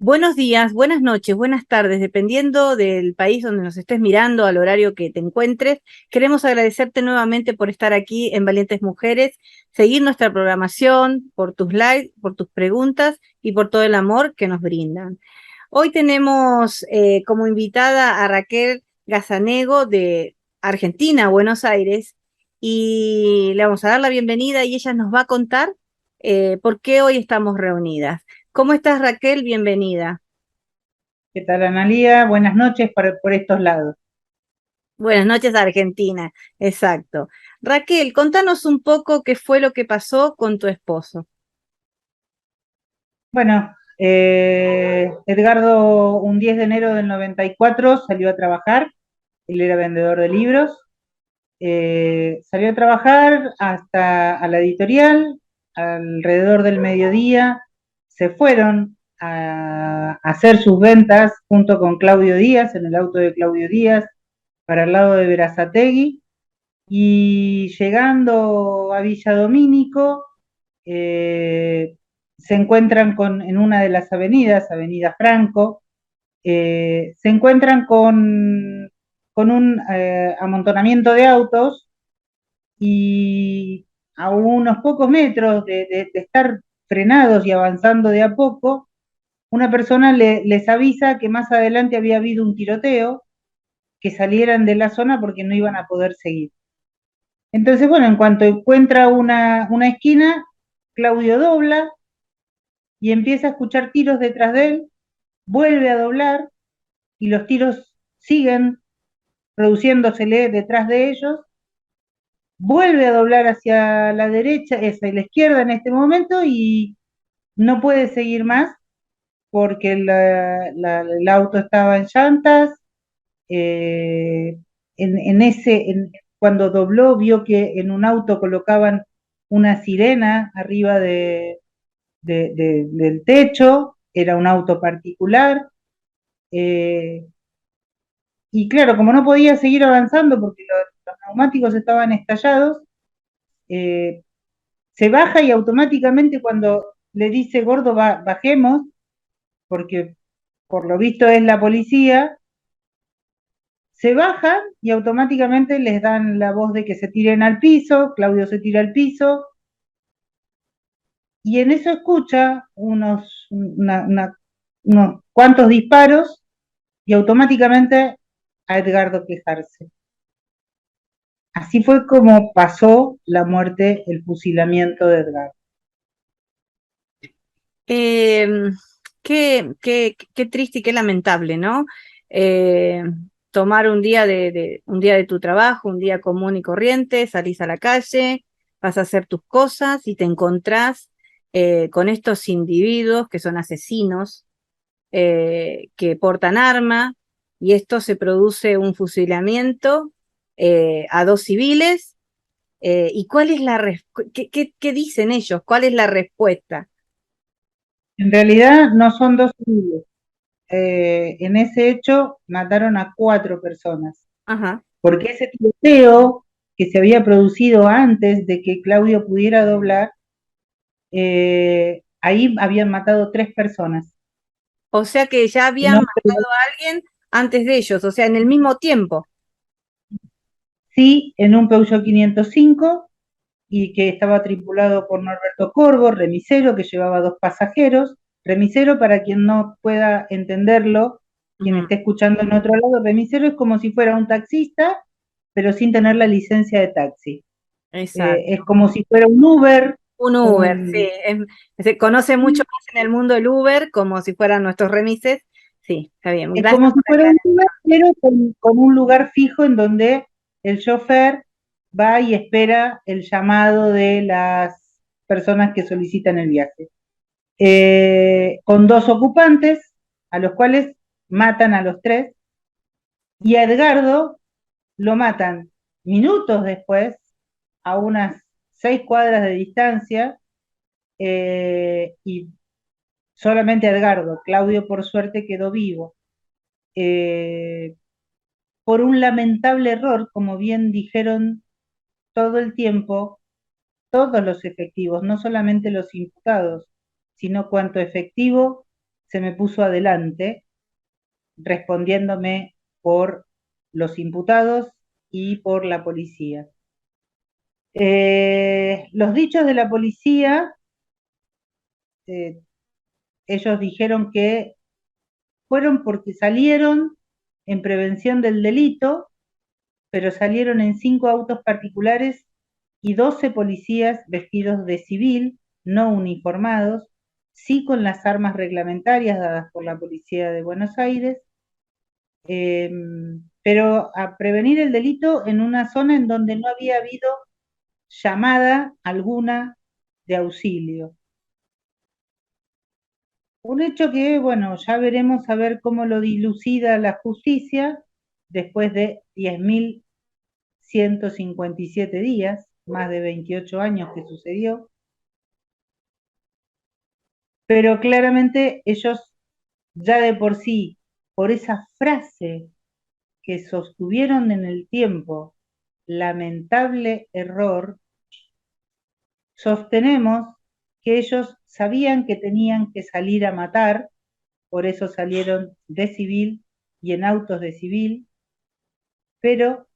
Buenos días, buenas noches, buenas tardes, dependiendo del país donde nos estés mirando, al horario que te encuentres. Queremos agradecerte nuevamente por estar aquí en Valientes Mujeres, seguir nuestra programación, por tus likes, por tus preguntas y por todo el amor que nos brindan. Hoy tenemos como invitada a Raquel Gazanego de Argentina, Buenos Aires, y le vamos a dar la bienvenida y ella nos va a contar por qué hoy estamos reunidas. ¿Cómo estás, Raquel? Bienvenida. ¿Qué tal, Analía? Buenas noches por estos lados. Buenas noches, Argentina. Exacto. Raquel, contanos un poco qué fue lo que pasó con tu esposo. Bueno, Edgardo, un 10 de enero del 94 salió a trabajar. Él era vendedor de libros. Salió a trabajar hasta a la editorial. Alrededor del mediodía se fueron a hacer sus ventas junto con Claudio Díaz, en el auto de Claudio Díaz, para el lado de Berazategui. Y llegando a Villa Domínico, eh, se encuentran en una de las avenidas, Avenida Franco, se encuentran con un amontonamiento de autos y a unos pocos metros de estar frenados y avanzando de a poco, una persona les avisa que más adelante había habido un tiroteo, que salieran de la zona porque no iban a poder seguir. Entonces, bueno, en cuanto encuentra una esquina, Claudio dobla y empieza a escuchar tiros detrás de él, vuelve a doblar y los tiros siguen produciéndosele detrás de ellos, vuelve a doblar hacia la derecha, hacia la izquierda en este momento y no puede seguir más porque el auto estaba en llantas. eh, Cuando dobló vio que en un auto colocaban una sirena arriba del techo, era un auto particular. eh, y claro, como no podía seguir avanzando porque los neumáticos estaban estallados, eh, se baja y automáticamente cuando le dice gordo, bajemos, porque por lo visto es la policía, se bajan y automáticamente les dan la voz de que se tiren al piso. Claudio se tira al piso y en eso escucha unos cuantos disparos y automáticamente a Edgardo quejarse. Así fue como pasó la muerte, el fusilamiento de Edgardo. Eh, qué triste y qué lamentable, ¿no? Eh, Tomar un día un día de tu trabajo, un día común y corriente, salís a la calle, vas a hacer tus cosas y te encontrás con estos individuos que son asesinos, que portan arma, y esto se produce un fusilamiento a dos civiles. ¿Y cuál es qué dicen ellos? ¿Cuál es la respuesta? En realidad no son dos civiles. En ese hecho mataron a 4 personas, Ajá. porque ese tiroteo que se había producido antes de que Claudio pudiera doblar, ahí habían matado 3 personas. O sea que ya habían No, matado a alguien antes de ellos, o sea, en el mismo tiempo. sí, en un Peugeot 505 y que estaba tripulado por Norberto Corvo, remisero, que llevaba 2 pasajeros. Remisero, para quien no pueda entenderlo, quien Ujú. esté escuchando en otro lado, remisero es como si fuera un taxista, pero sin tener la licencia de taxi. Es Exacto. como si fuera un Uber, Un Uber, sí. un, Se conoce mucho más en el mundo el Uber, como si fueran nuestros remises. Sí, está bien. es Gracias como si por fuera un aclarar. Uber, pero con un lugar fijo en donde el chofer va y espera el llamado de las personas que solicitan el viaje. Con 2 ocupantes, a los cuales matan a los 3, y a Edgardo lo matan minutos después, a unas 6 cuadras de distancia, y solamente a Edgardo. Claudio, por suerte, quedó vivo. Eh, por un lamentable error, como bien dijeron todo el tiempo, todos los efectivos, no solamente los imputados, sino cuanto efectivo se me puso adelante respondiéndome por los imputados y por la policía. Los dichos de la policía, eh, ellos dijeron que fueron porque salieron en prevención del delito, pero salieron en 5 autos particulares y 12 policías vestidos de civil, no uniformados, sí con las armas reglamentarias dadas por la Policía de Buenos Aires, eh, pero a prevenir el delito en una zona en donde no había habido llamada alguna de auxilio. Un hecho que, bueno, ya veremos a ver cómo lo dilucida la justicia después de 10.157 días, más de 28 años que sucedió, pero claramente ellos ya de por sí, por esa frase que sostuvieron en el tiempo, lamentable error, sostenemos que ellos sabían que tenían que salir a matar, por eso salieron de civil y en autos de civil, pero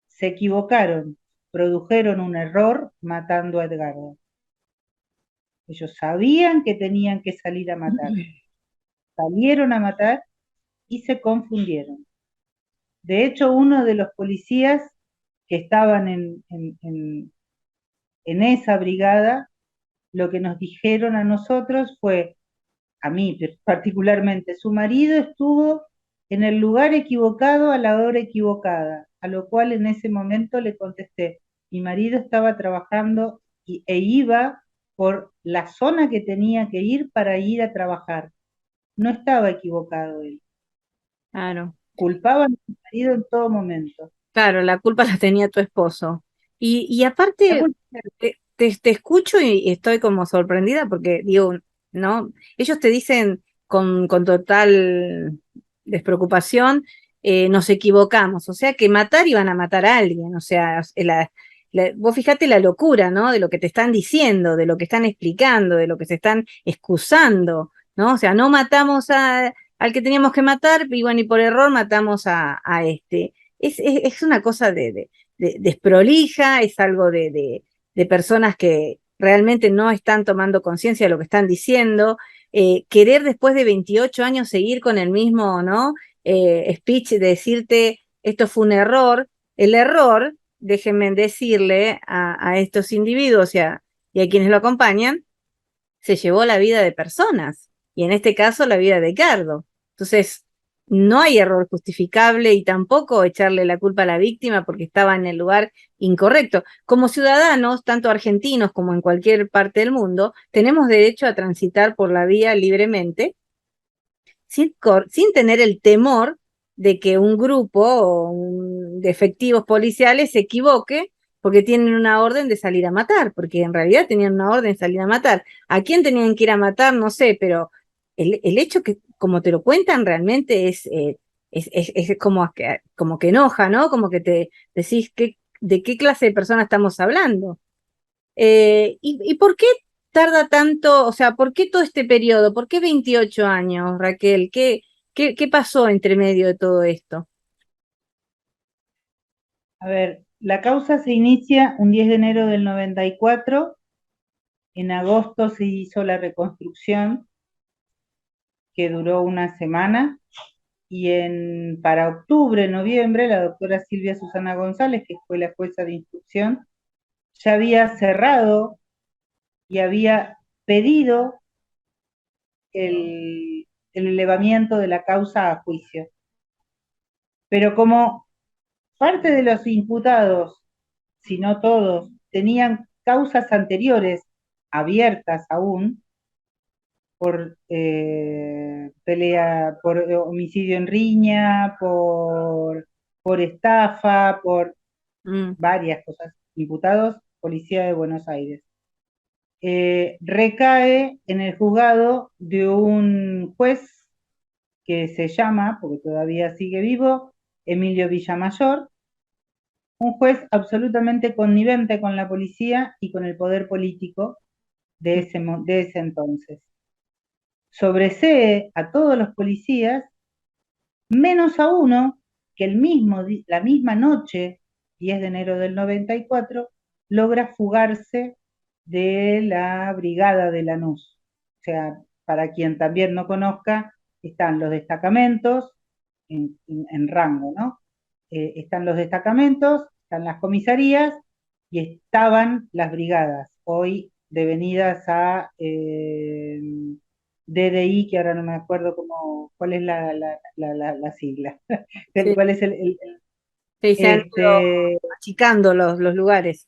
se equivocaron, produjeron un error matando a Edgardo. Ellos sabían que tenían que salir a matar, salieron a matar y se confundieron. De hecho, uno de los policías que estaban en esa brigada, lo que nos dijeron a nosotros fue, a mí particularmente, su marido estuvo en el lugar equivocado a la hora equivocada, a lo cual en ese momento le contesté, mi marido estaba trabajando e iba por la zona que tenía que ir para ir a trabajar. No estaba equivocado él. Claro. Culpaba a mi marido en todo momento. Claro, la culpa la tenía tu esposo. Y La aparte, culpa te escucho y estoy como sorprendida porque digo, ¿no? Ellos te dicen con total despreocupación, nos equivocamos, o sea que matar iban a matar a alguien, o sea, vos fijate la locura, ¿no? De lo que te están diciendo, de lo que están explicando, de lo que se están excusando, ¿no? O sea, no matamos al que teníamos que matar, y bueno, y por error matamos a este. Es una cosa de desprolija, es algo de personas que realmente no están tomando conciencia de lo que están diciendo. Querer después de 28 años seguir con el mismo, ¿no? Speech de decirte esto fue un error. El error, déjenme decirle a estos individuos y a quienes lo acompañan, se llevó la vida de personas, y en este caso la vida de Cardo. Entonces, no hay error justificable y tampoco echarle la culpa a la víctima porque estaba en el lugar incorrecto. Como ciudadanos, tanto argentinos como en cualquier parte del mundo, tenemos derecho a transitar por la vía libremente, sin tener el temor de que un grupo de efectivos policiales se equivoque porque tienen una orden de salir a matar, porque en realidad tenían una orden de salir a matar. ¿A quién tenían que ir a matar? No sé, pero el hecho que, como te lo cuentan, realmente es como que enoja, ¿no? Como que te decís de qué clase de persona estamos hablando. ¿Y por qué tarda tanto? O sea, ¿por qué todo este periodo? ¿Por qué 28 años, Raquel? ¿Qué pasó entre medio de todo esto? A ver, la causa se inicia un 10 de enero del 94, en agosto se hizo la reconstrucción, que duró una semana, y para octubre, noviembre, la doctora Silvia Susana González, que fue la jueza de instrucción, ya había cerrado y había pedido el elevamiento de la causa a juicio. Pero como parte de los imputados, si no todos, tenían causas anteriores abiertas aún por pelea, por homicidio en riña, por estafa, por Mm, varias cosas, imputados, Policía de Buenos Aires. Recae en el juzgado de un juez que se llama, porque todavía sigue vivo, Emilio Villamayor, un juez absolutamente connivente con la policía y con el poder político de ese entonces. sobresee a todos los policías, menos a uno que la misma noche, 10 de enero del 94, logra fugarse de la brigada de Lanús. O sea, para quien también no conozca, están los destacamentos en rango, ¿no? Están los destacamentos, están las comisarías y estaban las brigadas, hoy devenidas a DDI, que ahora no me acuerdo cuál es la sigla, Sí, cuál es sí, se han ido este, achicando los lugares,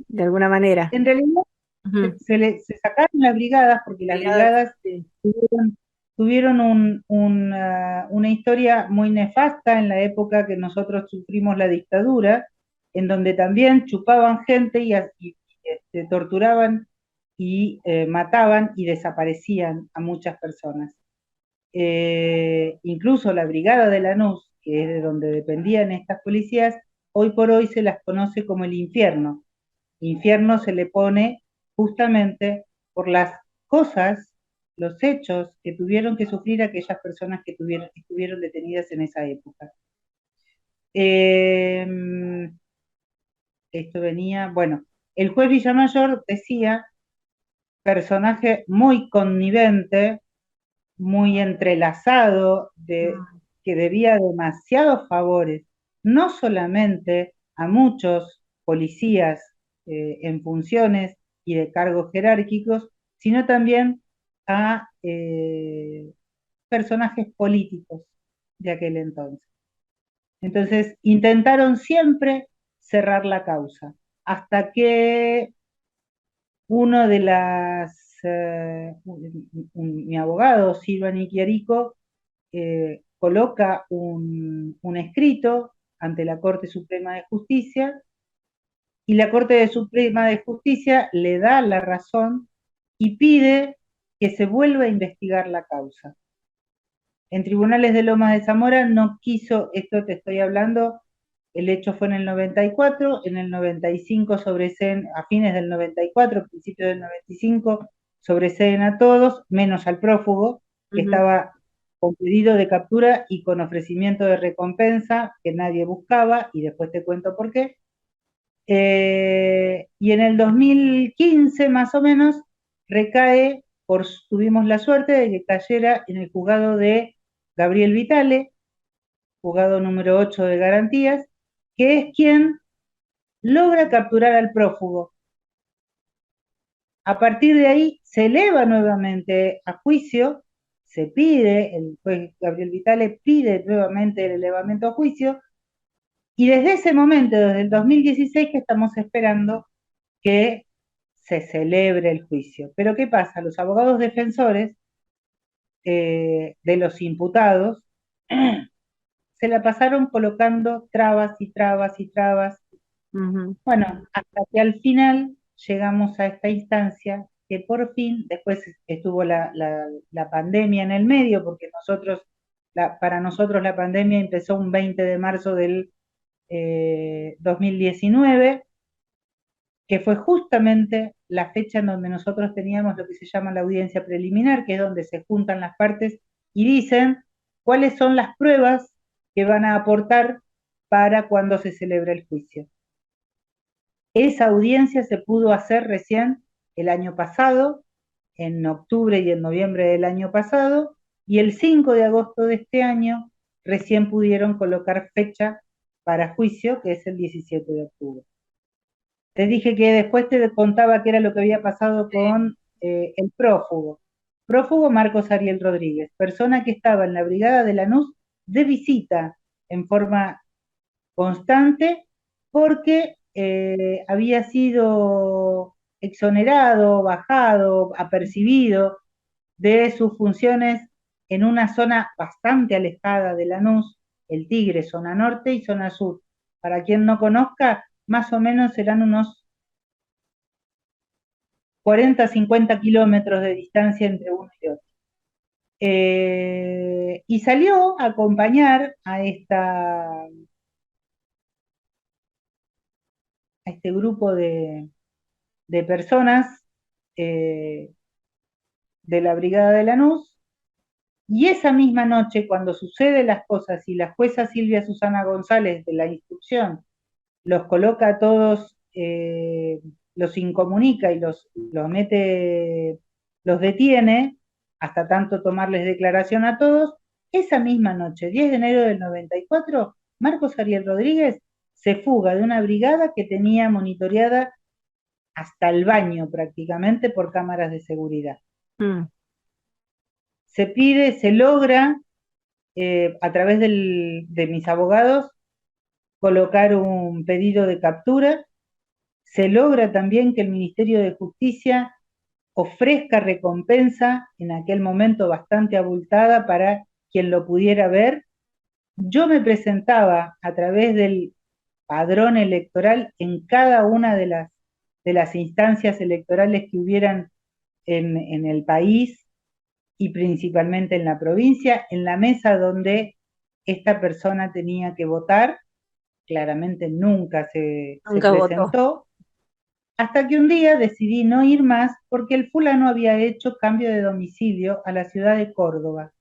de alguna manera. en realidad Ujú. se sacaron las brigadas porque las Brigadas, brigadas sí, tuvieron una historia muy nefasta en la época que nosotros sufrimos la dictadura, en donde también chupaban gente torturaban y mataban y desaparecían a muchas personas. Incluso la brigada de Lanús, que es de donde dependían estas policías, hoy por hoy se las conoce como el infierno. Infierno se le pone justamente por las cosas, los hechos que tuvieron que sufrir aquellas personas que estuvieron detenidas en esa época. Eh, Esto venía, bueno, el juez Villamayor decía, personaje muy connivente, muy entrelazado, que debía demasiados favores, no solamente a muchos policías en funciones y de cargos jerárquicos, sino también a personajes políticos de aquel entonces. Entonces, intentaron siempre cerrar la causa, hasta que uno de mi abogado, Silvani Chiarico, coloca un escrito ante la Corte Suprema de Justicia y la Corte Suprema de Justicia le da la razón y pide que se vuelva a investigar la causa. En tribunales de Lomas de Zamora no quiso, esto te estoy hablando, el hecho fue en el 94, en el 95 sobreseen, a fines del 94, principios del 95, sobreseen a todos, menos al prófugo, que ujú. estaba con pedido de captura y con ofrecimiento de recompensa que nadie buscaba, y después te cuento por qué. Y en el 2015, más o menos, recae, tuvimos la suerte de que cayera en el juzgado de Gabriel Vitale, juzgado número 8 de garantías, que es quien logra capturar al prófugo. A partir de ahí se eleva nuevamente a juicio, se pide, el juez Gabriel Vitale pide nuevamente el elevamiento a juicio, y desde ese momento, desde el 2016, que estamos esperando que se celebre el juicio. Pero ¿qué pasa? Los abogados defensores de los imputados se la pasaron colocando trabas y trabas y trabas. Ujú. Bueno, hasta que al final llegamos a esta instancia que por fin, después estuvo la pandemia en el medio, porque para nosotros la pandemia empezó un 20 de marzo del 2019, que fue justamente la fecha en donde nosotros teníamos lo que se llama la audiencia preliminar, que es donde se juntan las partes y dicen cuáles son las pruebas que van a aportar para cuando se celebre el juicio. Esa audiencia se pudo hacer recién el año pasado, en octubre y en noviembre del año pasado, y el 5 de agosto de este año recién pudieron colocar fecha para juicio, que es el 17 de octubre. Te dije que después te contaba qué era lo que había pasado con el prófugo. Prófugo Marcos Ariel Rodríguez, persona que estaba en la brigada de Lanús de visita en forma constante porque había sido exonerado, bajado, apercibido de sus funciones en una zona bastante alejada de Lanús, el Tigre, zona norte y zona sur. Para quien no conozca, más o menos serán unos 40, 50 kilómetros de distancia entre uno y otro. Y salió a acompañar a este grupo de personas, eh, de la Brigada de Lanús, y esa misma noche, cuando suceden las cosas y la jueza Silvia Susana González de la instrucción los coloca a todos, los incomunica y los detiene, hasta tanto tomarles declaración a todos, esa misma noche, 10 de enero del 94, Marcos Ariel Rodríguez se fuga de una brigada que tenía monitoreada hasta el baño prácticamente por cámaras de seguridad. Se logra, a través de mis abogados, colocar un pedido de captura. Se logra también que el Ministerio de Justicia ofrezca recompensa, en aquel momento bastante abultada, para quien lo pudiera ver. Yo me presentaba a través del padrón electoral en cada una de las instancias electorales que hubieran en el país y principalmente en la provincia, en la mesa donde esta persona tenía que votar. Claramente nunca se Nunca votó. presentó, hasta que un día decidí no ir más porque el fulano había hecho cambio de domicilio a la ciudad de Córdoba.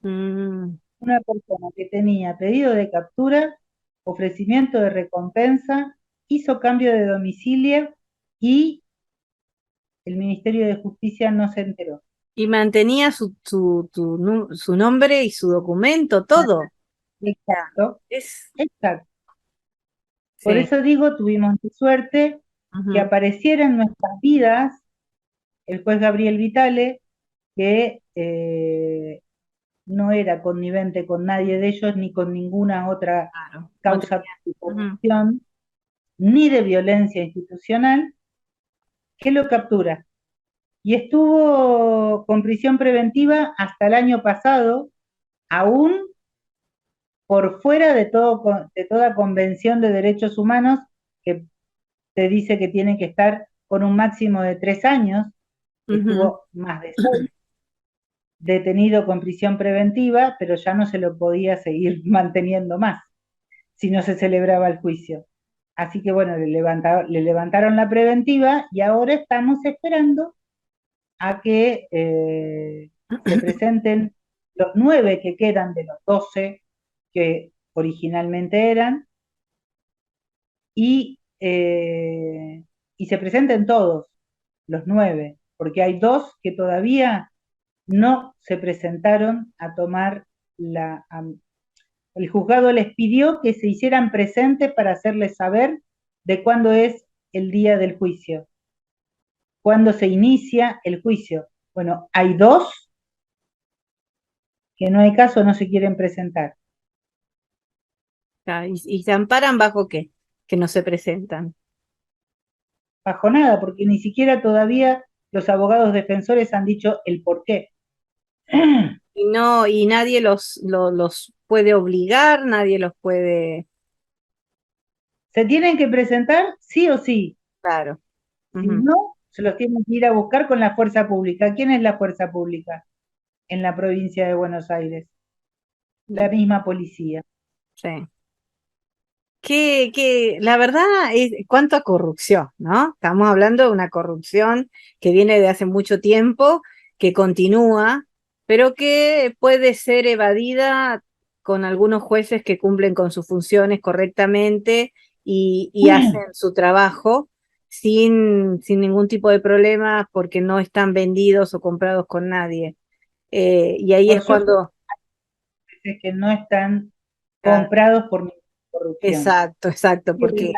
Una persona que tenía pedido de captura, ofrecimiento de recompensa, hizo cambio de domicilio y el Ministerio de Justicia no se enteró. Y mantenía su nombre y su documento, todo. Exacto, exacto. Sí. Por eso digo, tuvimos suerte que apareciera en nuestras vidas el juez Gabriel Vitale, que no era connivente con nadie de ellos, ni con ninguna otra causa de corrupción, ni de violencia institucional, que lo captura. Y estuvo con prisión preventiva hasta el año pasado, aún por fuera de toda convención de derechos humanos, que te dice que tiene que estar con un máximo de 3 años, estuvo más de 6, detenido con prisión preventiva, pero ya no se lo podía seguir manteniendo más si no se celebraba el juicio. Así que bueno, le levantaron la preventiva y ahora estamos esperando a que se presenten los 9 que quedan de los 12 que originalmente eran, y se presenten todos, los 9, porque hay 2 que todavía no se presentaron a tomar el juzgado les pidió que se hicieran presentes para hacerles saber de cuándo es el día del juicio, cuándo se inicia el juicio. Bueno, hay 2 que no hay caso, no se quieren presentar. ¿Y se amparan bajo qué? Que no se presentan. Bajo nada, porque ni siquiera todavía los abogados defensores han dicho el por qué. Y nadie los puede obligar, nadie los puede. Se tienen que presentar sí o sí. Claro. Si no, se los tienen que ir a buscar con la fuerza pública. ¿Quién es la fuerza pública en la provincia de Buenos Aires? La misma policía. Sí. La verdad es cuánto a corrupción, ¿no? Estamos hablando de una corrupción que viene de hace mucho tiempo, que continúa, pero que puede ser evadida con algunos jueces que cumplen con sus funciones correctamente y hacen su trabajo sin ningún tipo de problema porque no están vendidos o comprados con nadie. Y ahí es cuando... que no están comprados por corrupción. Exacto, porque...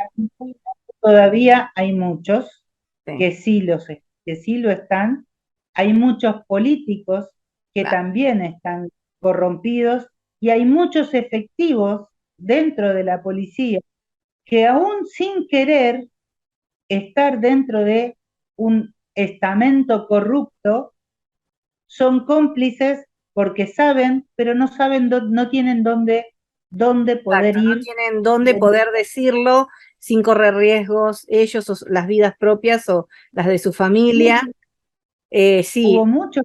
Todavía hay muchos que sí lo están. Hay muchos políticos que también están corrompidos y hay muchos efectivos dentro de la policía que aún sin querer estar dentro de un estamento corrupto son cómplices porque saben, pero no saben, no tienen dónde poder ir. No tienen dónde poder decirlo sin correr riesgos ellos o las vidas propias o las de su familia. Sí. Hubo muchos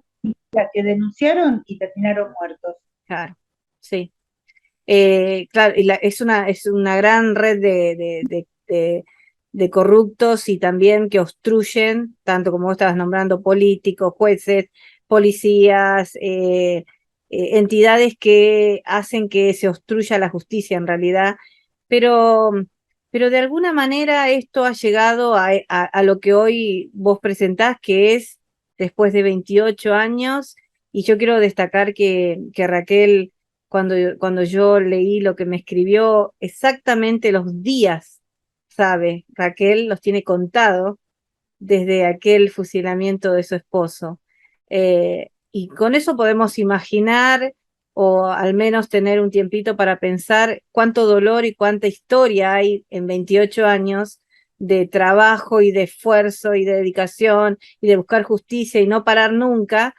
que denunciaron y terminaron muertos. Claro, sí. Claro, y es una gran red de corruptos y también que obstruyen, tanto como vos estabas nombrando, políticos, jueces, policías, entidades que hacen que se obstruya la justicia en realidad, pero, pero de alguna manera esto ha llegado a lo que hoy vos presentás, que es después de 28 años, y yo quiero destacar que Raquel, cuando yo leí lo que me escribió, exactamente los días, sabe, Raquel los tiene contados desde aquel fusilamiento de su esposo. Y con eso podemos imaginar, o al menos tener un tiempito para pensar cuánto dolor y cuánta historia hay en 28 años de trabajo y de esfuerzo y de dedicación y de buscar justicia y no parar nunca,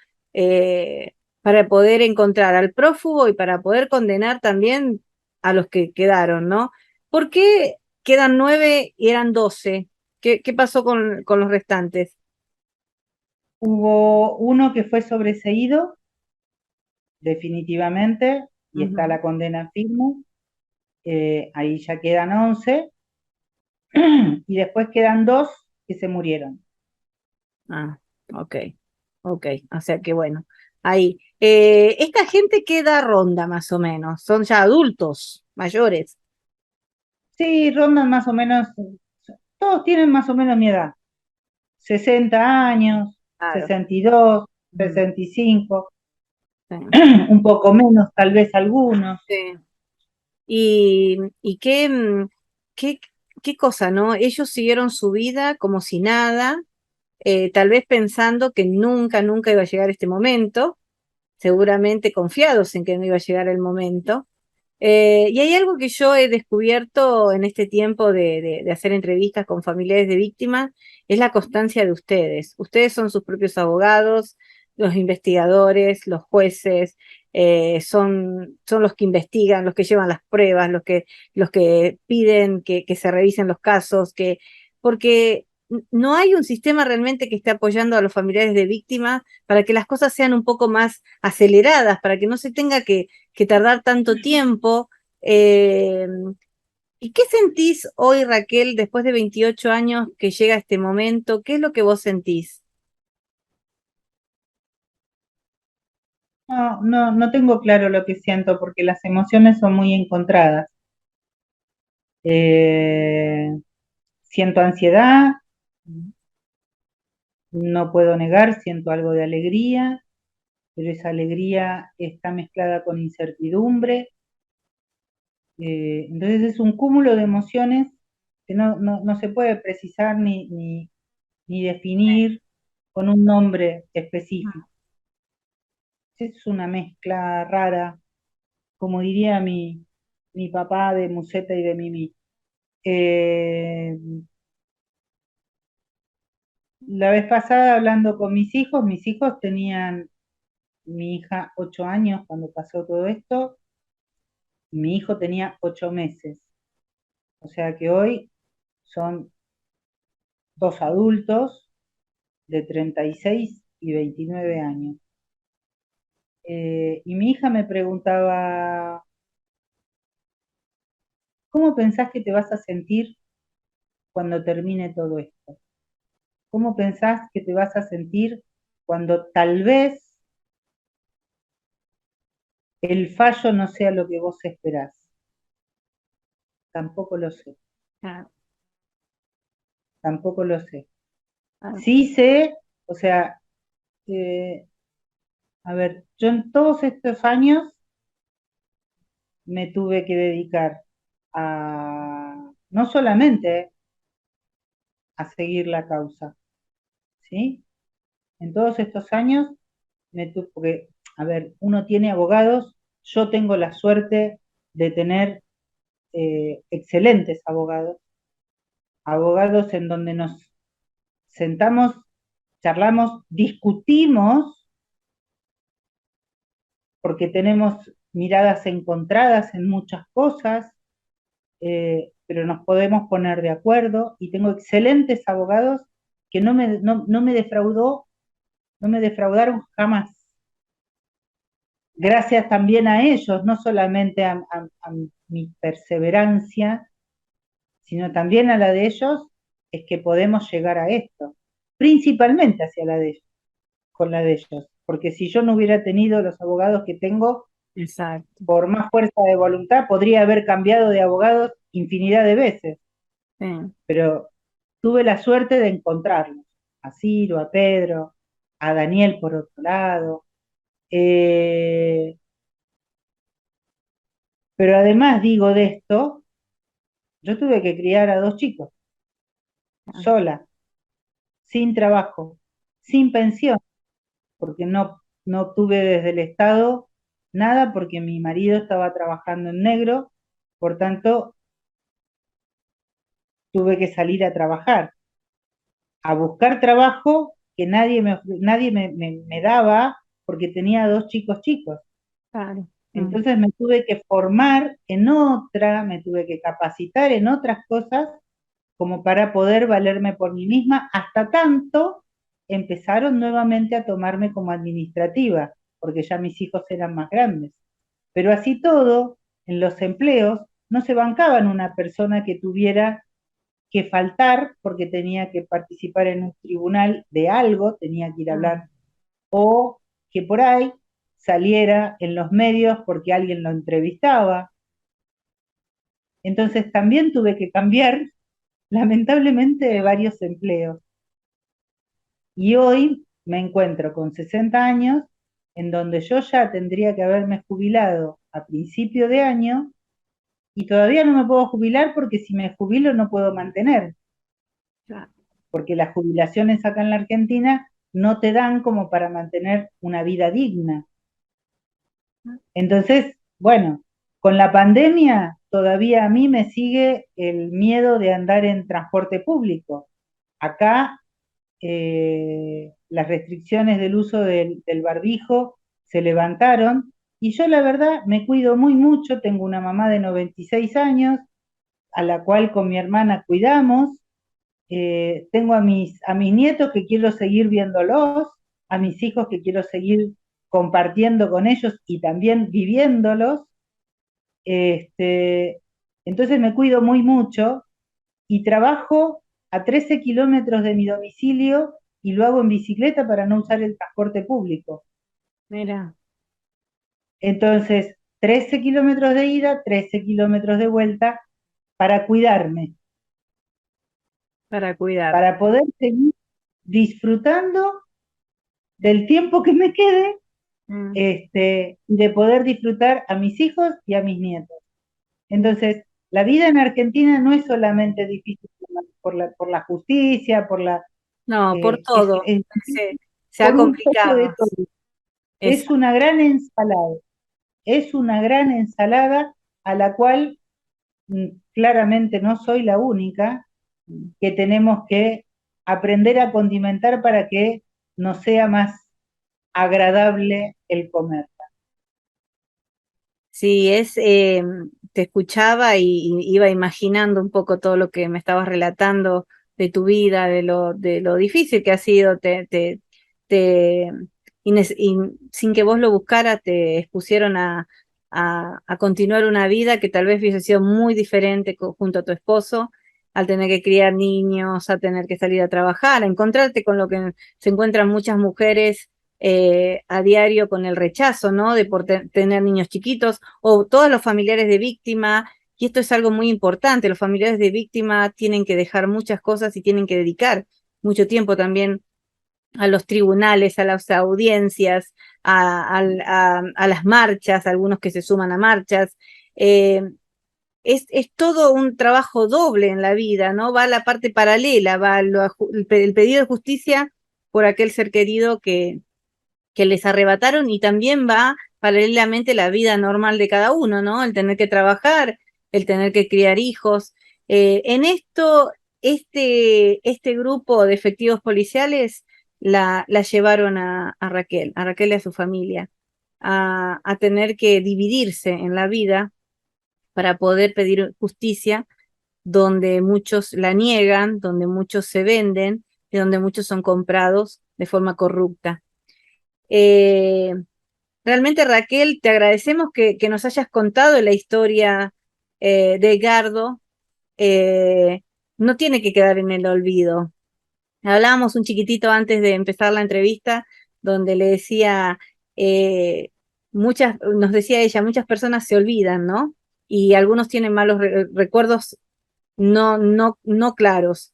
para poder encontrar al prófugo y para poder condenar también a los que quedaron, ¿no? ¿Por qué quedan 9 y eran 12? ¿Qué pasó con los restantes? Hubo uno que fue sobreseído, definitivamente, y está Ujú. la condena firme. Ahí ya quedan 11, y después quedan dos que se murieron. Ah, ok, ok. O sea que bueno, ahí. Esta gente queda ronda más o menos. Son ya adultos, mayores. Sí, rondan más o menos, todos tienen más o menos mi edad, 60 años, Claro. 62, Ujú. 65, Sí, un poco menos tal vez algunos. sí. Y qué, qué cosa, ¿no? Ellos siguieron su vida como si nada, tal vez pensando que nunca, nunca iba a llegar este momento, seguramente confiados en que no iba a llegar el momento. Y hay algo que yo he descubierto en este tiempo de hacer entrevistas con familiares de víctimas, es la constancia de ustedes. Ustedes son sus propios abogados, los investigadores, los jueces, son los que investigan, los que llevan las pruebas, los que piden que se revisen los casos, porque no hay un sistema realmente que esté apoyando a los familiares de víctimas para que las cosas sean un poco más aceleradas, para que no se tenga que tardar tanto tiempo. Eh, ¿Y qué sentís hoy, Raquel, después de 28 años que llega este momento? ¿Qué es lo que vos sentís? No, no, no tengo claro lo que siento porque las emociones son muy encontradas. Eh, Siento ansiedad, no puedo negar, siento algo de alegría, pero esa alegría está mezclada con incertidumbre. Entonces es un cúmulo de emociones que no se puede precisar ni definir con un nombre específico. Es una mezcla rara, como diría mi papá de Musetta y de Mimi. Eh, la vez pasada hablando con mis hijos tenían mi hija 8 años cuando pasó todo esto, y mi hijo tenía 8 meses. O sea que hoy son dos adultos de 36 y 29 años. Y mi hija me preguntaba, ¿cómo pensás que te vas a sentir cuando termine todo esto? ¿Cómo pensás que te vas a sentir cuando tal vez el fallo no sea lo que vos esperás? Tampoco lo sé, Ah, tampoco lo sé. ah, Sí sé, o sea, eh, a ver, yo en todos estos años me tuve que dedicar a no solamente a seguir la causa, ¿sí? En todos estos años porque, a ver, uno tiene abogados, yo tengo la suerte de tener excelentes abogados, abogados en donde nos sentamos, charlamos, discutimos, porque tenemos miradas encontradas en muchas cosas, pero nos podemos poner de acuerdo, y tengo excelentes abogados que no me defraudó, no me defraudaron jamás. Gracias también a ellos, no solamente a mi perseverancia, sino también a la de ellos, es que podemos llegar a esto, principalmente hacia la de ellos, con la de ellos. porque si yo no hubiera tenido los abogados que tengo, Exacto. por más fuerza de voluntad, podría haber cambiado de abogados infinidad de veces, Sí, pero tuve la suerte de encontrarlos, a Ciro, a Pedro, a Daniel por otro lado. Pero además digo de esto, yo tuve que criar a 2 chicos, claro, sola, sin trabajo, sin pensión, porque no obtuve desde el Estado nada porque mi marido estaba trabajando en negro, por tanto tuve que salir a trabajar, a buscar trabajo que nadie me daba porque tenía 2 chicos chicos. claro. Entonces me tuve que formar en otra, me tuve que capacitar en otras cosas como para poder valerme por mí misma, hasta tanto empezaron nuevamente a tomarme como administrativa, porque ya mis hijos eran más grandes. Pero así todo, en los empleos, no se bancaban una persona que tuviera que faltar porque tenía que participar en un tribunal de algo, tenía que ir a Mm, hablar, o que por ahí saliera en los medios porque alguien lo entrevistaba. Entonces también tuve que cambiar, lamentablemente, varios empleos. Y hoy me encuentro con 60 años, en donde yo ya tendría que haberme jubilado a principio de año y todavía no me puedo jubilar porque si me jubilo no puedo mantener, claro. porque las jubilaciones acá en la Argentina no te dan como para mantener una vida digna. Entonces, bueno, con la pandemia todavía a mí me sigue el miedo de andar en transporte público. Acá las restricciones del uso del barbijo se levantaron y yo la verdad me cuido muy mucho, tengo una mamá de 96 años a la cual con mi hermana cuidamos, tengo a mis nietos que quiero seguir viéndolos, a mis hijos que quiero seguir compartiendo con ellos y también viviéndolos, este, entonces me cuido muy mucho y trabajo a 13 kilómetros de mi domicilio y lo hago en bicicleta para no usar el transporte público. Mira, Entonces, 13 kilómetros de ida, 13 kilómetros de vuelta para cuidarme, para cuidar. para poder seguir disfrutando del tiempo que me quede, Mm, de poder disfrutar a mis hijos y a mis nietos. Entonces, la vida en Argentina no es solamente difícil por la justicia, no, por eh, es, todo. es Se ha por un poco complicado. de todo. Es Exacto. una gran ensalada, es una gran ensalada a la cual claramente no soy la única que tenemos que aprender a condimentar para que nos sea más agradable el comer. Sí, te escuchaba y iba imaginando un poco todo lo que me estabas relatando de tu vida, de lo difícil que ha sido, te- y sin que vos lo buscaras, te expusieron a continuar una vida que tal vez hubiese sido muy diferente junto a tu esposo, al tener que criar niños, a tener que salir a trabajar, a encontrarte con lo que se encuentran muchas mujeres a diario con el rechazo, ¿no? De por tener niños chiquitos o todos los familiares de víctima. Y esto es algo muy importante. Los familiares de víctima tienen que dejar muchas cosas y tienen que dedicar mucho tiempo también a los tribunales, a las audiencias, a las marchas, algunos que se suman a marchas. Eh, es todo un trabajo doble en la vida, ¿no? Va la parte paralela, va el pedido de justicia por aquel ser querido que les arrebataron y también va paralelamente la vida normal de cada uno, ¿no? El tener que trabajar, el tener que criar hijos. En esto, este grupo de efectivos policiales la llevaron a Raquel y a su familia, a tener que dividirse en la vida para poder pedir justicia donde muchos la niegan, donde muchos se venden y donde muchos son comprados de forma corrupta. Eh, Realmente, Raquel, te agradecemos que nos hayas contado la historia de Edgardo. Eh, no tiene que quedar en el olvido. Hablábamos un chiquitito antes de empezar la entrevista donde le decía, nos decía ella, muchas personas se olvidan, ¿no? Y algunos tienen malos recuerdos no claros.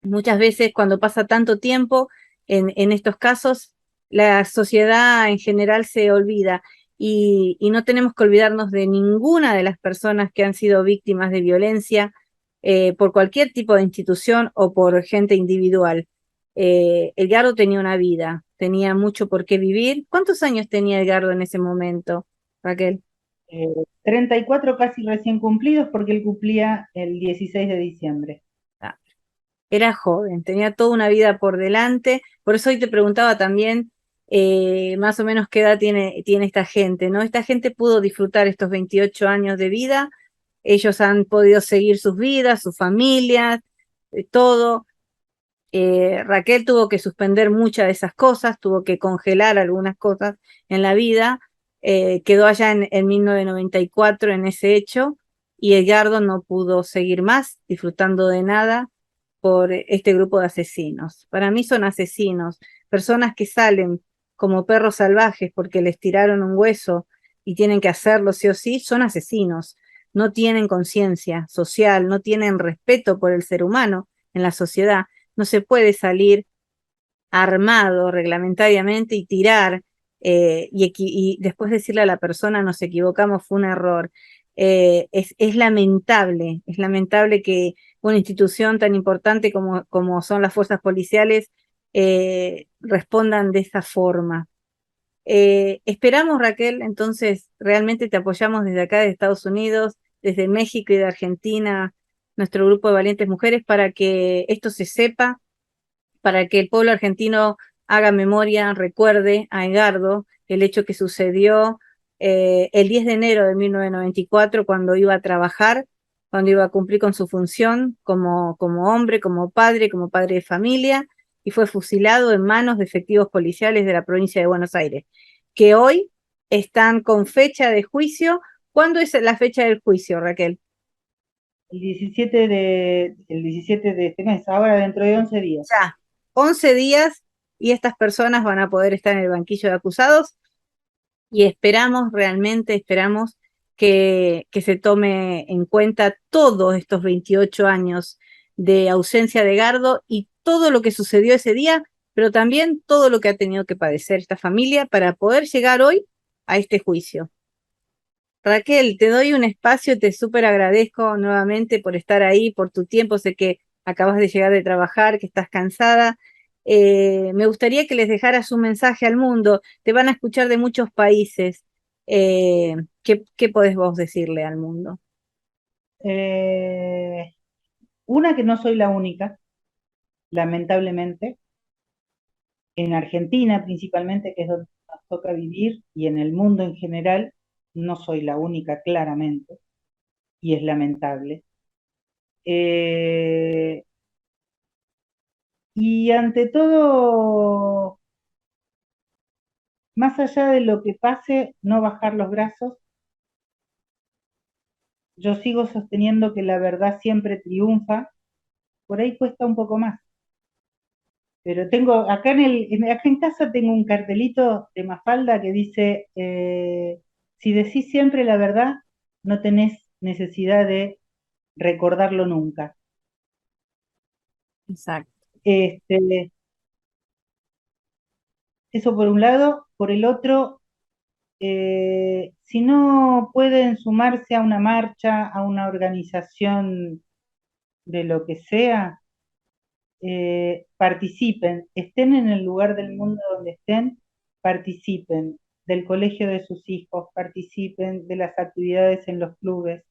Muchas veces cuando pasa tanto tiempo en estos casos, la sociedad en general se olvida y no tenemos que olvidarnos de ninguna de las personas que han sido víctimas de violencia por cualquier tipo de institución o por gente individual. Edgardo tenía una vida, tenía mucho por qué vivir. ¿Cuántos años tenía Edgardo en ese momento, Raquel? 34 casi recién cumplidos porque él cumplía el 16 de diciembre. Ah, era joven, tenía toda una vida por delante, por eso hoy te preguntaba también más o menos qué edad tiene esta gente, ¿no? Esta gente pudo disfrutar estos 28 años de vida, ellos han podido seguir sus vidas, sus familias, todo. Raquel tuvo que suspender muchas de esas cosas, tuvo que congelar algunas cosas en la vida, quedó allá en 1994 en ese hecho, y Edgardo no pudo seguir más disfrutando de nada por este grupo de asesinos. Para mí son asesinos, personas que salen como perros salvajes porque les tiraron un hueso y tienen que hacerlo sí o sí, son asesinos. No tienen conciencia social, no tienen respeto por el ser humano en la sociedad. No se puede salir armado reglamentariamente y tirar y después decirle a la persona nos equivocamos, fue un error. Es lamentable que una institución tan importante como son las fuerzas policiales respondan de esa forma. Esperamos, Raquel, entonces realmente te apoyamos desde acá, de Estados Unidos, desde México y de Argentina, nuestro grupo de valientes mujeres, para que esto se sepa, para que el pueblo argentino haga memoria, recuerde a Edgardo el hecho que sucedió el 10 de enero de 1994, cuando iba a trabajar, cuando iba a cumplir con su función como hombre, como padre de familia, y fue fusilado en manos de efectivos policiales de la provincia de Buenos Aires, que hoy están con fecha de juicio. ¿Cuándo es la fecha del juicio, Raquel? El 17 de este mes, ahora dentro de 11 días. Ya, 11 días y estas personas van a poder estar en el banquillo de acusados y esperamos, realmente esperamos que se tome en cuenta todos estos 28 años de ausencia de Gardo y todo lo que sucedió ese día, pero también todo lo que ha tenido que padecer esta familia para poder llegar hoy a este juicio. Raquel, te doy un espacio, te súper agradezco nuevamente por estar ahí, por tu tiempo, sé que acabas de llegar de trabajar, que estás cansada. Me gustaría que les dejaras un mensaje al mundo, te van a escuchar de muchos países. ¿Qué podés vos decirle al mundo? Eh, una, que no soy la única, lamentablemente, en Argentina principalmente, que es donde nos toca vivir, y en el mundo en general, no soy la única, claramente, y es lamentable. Eh, y ante todo, más allá de lo que pase, no bajar los brazos. Yo sigo sosteniendo que la verdad siempre triunfa, por ahí cuesta un poco más. Pero tengo, acá en casa tengo un cartelito de Mafalda que dice, si decís siempre la verdad, no tenés necesidad de recordarlo nunca. Exacto. Este, eso por un lado. Por el otro, si no pueden sumarse a una marcha, a una organización de lo que sea, participen, estén en el lugar del mundo donde estén, participen del colegio de sus hijos, participen de las actividades en los clubes,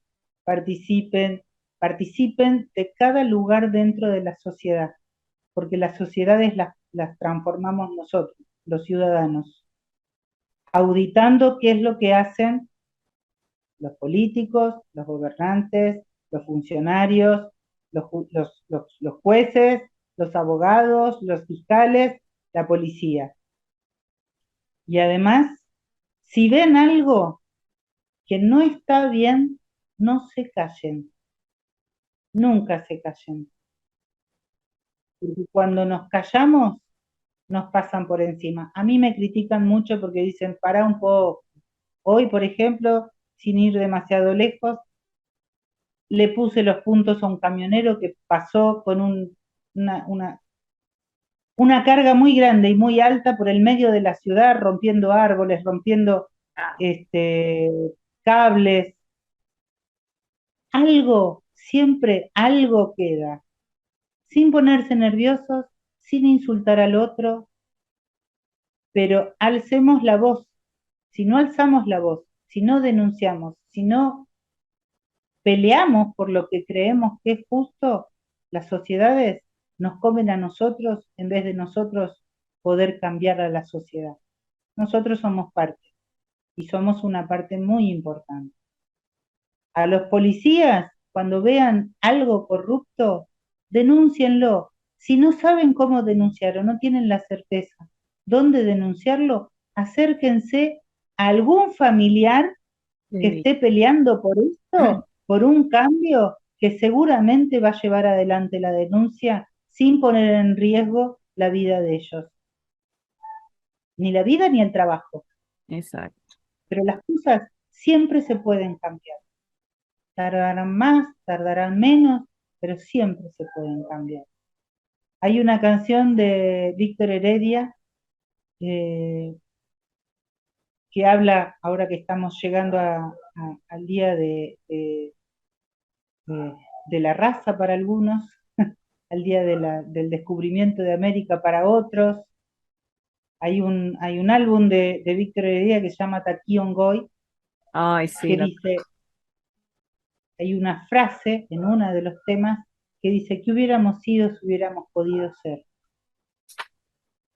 participen de cada lugar dentro de la sociedad, porque las sociedades las transformamos nosotros, los ciudadanos, auditando qué es lo que hacen los políticos, los gobernantes, los funcionarios, los jueces, los abogados, los fiscales, la policía. Y además, si ven algo que no está bien, no se callen, nunca se callen. Porque cuando nos callamos, nos pasan por encima. A mí me critican mucho porque dicen, para un poco. Hoy, por ejemplo, sin ir demasiado lejos, le puse los puntos a un camionero que pasó con una carga muy grande y muy alta por el medio de la ciudad, rompiendo árboles, rompiendo este, cables. Algo, siempre algo queda, sin ponerse nerviosos, sin insultar al otro, pero alcemos la voz. Si no alzamos la voz, si no denunciamos, si no peleamos por lo que creemos que es justo, las sociedades nos comen a nosotros en vez de nosotros poder cambiar a la sociedad. Nosotros somos parte y somos una parte muy importante. A los policías, cuando vean algo corrupto, denúncienlo. Si no saben cómo denunciar o no tienen la certeza dónde denunciarlo, acérquense a algún familiar que Sí. esté peleando por esto, por un cambio que seguramente va a llevar adelante la denuncia sin poner en riesgo la vida de ellos, ni la vida ni el trabajo. Exacto. Pero las cosas siempre se pueden cambiar. Tardarán más, tardarán menos, pero siempre se pueden cambiar. Hay una canción de Víctor Heredia eh, que habla, ahora que estamos llegando al día de la raza para algunos, al día del descubrimiento de América para otros. Hay un álbum de Víctor Heredia que se llama Taquí Goy, Ay, sí, que dice, hay una frase en uno de los temas que dice, ¿qué hubiéramos sido si hubiéramos podido ser?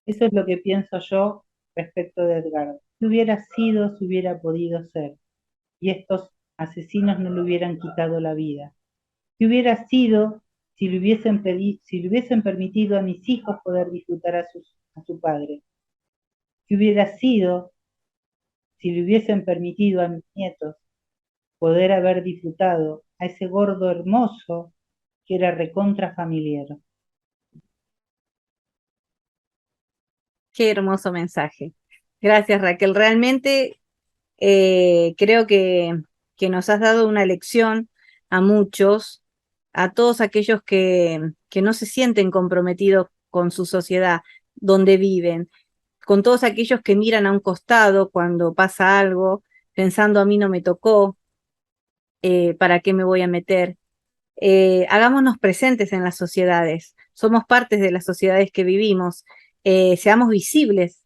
Eso es lo que pienso yo respecto de Edgardo. ¿Qué hubiera sido si hubiera podido ser? Y estos asesinos no le hubieran quitado la vida. ¿Qué hubiera sido si si le hubiesen permitido a mis hijos poder disfrutar a su padre? ¿Qué hubiera sido si le hubiesen permitido a mis nietos poder haber disfrutado a ese gordo hermoso que era recontra familiar? qué hermoso mensaje. Gracias, Raquel. Realmente creo que nos has dado una lección a muchos, a todos aquellos que no se sienten comprometidos con su sociedad, donde viven, con todos aquellos que miran a un costado cuando pasa algo, pensando a mí no me tocó, ¿para qué me voy a meter? Hagámonos presentes en las sociedades, somos partes de las sociedades que vivimos, seamos visibles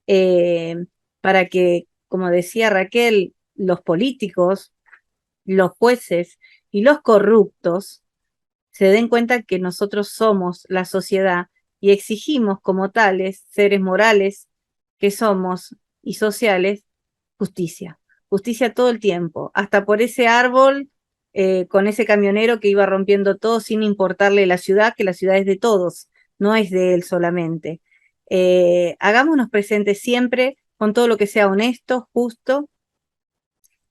eh, para que, como decía Raquel, los políticos, los jueces y los corruptos se den cuenta que nosotros somos la sociedad y exigimos como tales, seres morales que somos y sociales, justicia. Justicia todo el tiempo, hasta por ese árbol con ese camionero que iba rompiendo todo sin importarle la ciudad, que la ciudad es de todos, no es de él solamente. Hagámonos presentes siempre con todo lo que sea honesto, justo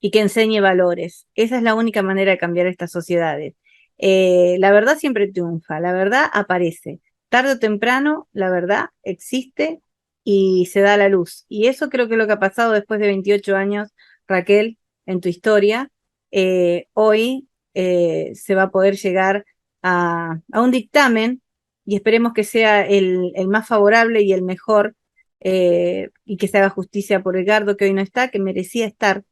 y que enseñe valores. Esa es la única manera de cambiar estas sociedades. La verdad siempre triunfa, la verdad aparece. Tarde o temprano, la verdad existe y se da a la luz. Y eso creo que es lo que ha pasado después de 28 años, Raquel, en tu historia. Hoy se va a poder llegar a un dictamen y esperemos que sea el más favorable y el mejor y que se haga justicia por Edgardo, que hoy no está, que merecía estar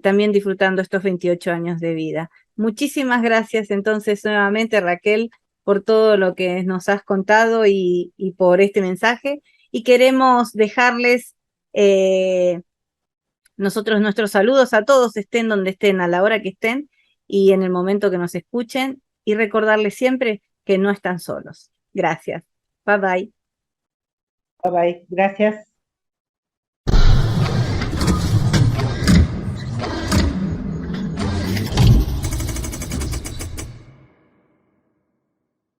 también disfrutando estos 28 años de vida. Muchísimas gracias entonces nuevamente, Raquel, por todo lo que nos has contado y por este mensaje. Y queremos dejarles nosotros nuestros saludos a todos, estén donde estén, a la hora que estén y en el momento que nos escuchen, y recordarles siempre que no están solos. Gracias. Bye bye. Bye bye. Gracias.